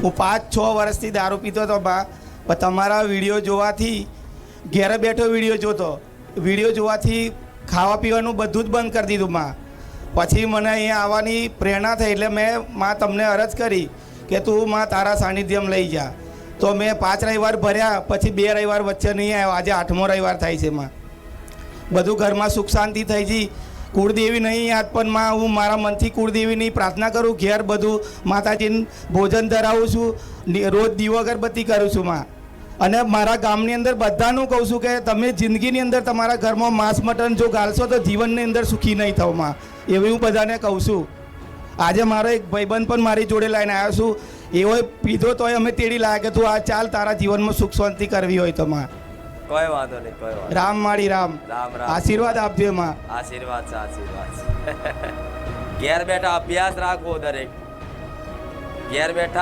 હું 5-6 વર્ષથી દારૂ પીતો હતો બા, પણ તમારા વિડીયો જોવાથી ઘેરે બેઠો વિડીયો જોવાથી ખાવા પીવાનું બધું જ બંધ કરી દીધું માં. પછી મને અહીંયા આવવાની પ્રેરણા થઈ એટલે મેં માં તમને અરજ કરી કે તું માં તારા સાનિધ્યમાં લઈ જા. તો મેં 5 રવિવાર ભર્યા, પછી 2 રવિવાર વચ્ચે નહીં આવ્યો. આજે 8મો રવિવાર થાય છે માં. બધું ઘરમાં સુખ શાંતિ થઈ ગઈ. કુળદેવી નહીં યાદ, પણ માં હું મારા મનથી કુળદેવીની પ્રાર્થના કરું. ઘેર બધું માતાજીને ભોજન ધરાવું છું, રોજ દીવો અગરબત્તી કરું છું માં. અને મારા ગામની અંદર બધાનું કહું છું કે તમે જિંદગીની અંદર તમારા ઘરમાં માંસ મટન જો ગાલશો તો જીવનની અંદર સુખી નહીં થાવ માં. એવું હું બધાને કહું છું. આજે મારો એક ભાઈબંધ પણ મારી જોડે લઈને આવ્યો છું. એવો પીધો તોય અમે તેડી લાયા કે તું આ ચાલ, તારા જીવનમાં સુખ શાંતિ કરવી હોય તો માં. કોઈ વાંધો નહીં, કોઈ વાંધો. રામ માળી રામ. રામ રામ. આશીર્વાદ આપજો માં. આશીર્વાદ છે, આશીર્વાદ છે. ઘેર બેઠા અભ્યાસ રાખવો દરેક. ઘેર બેઠા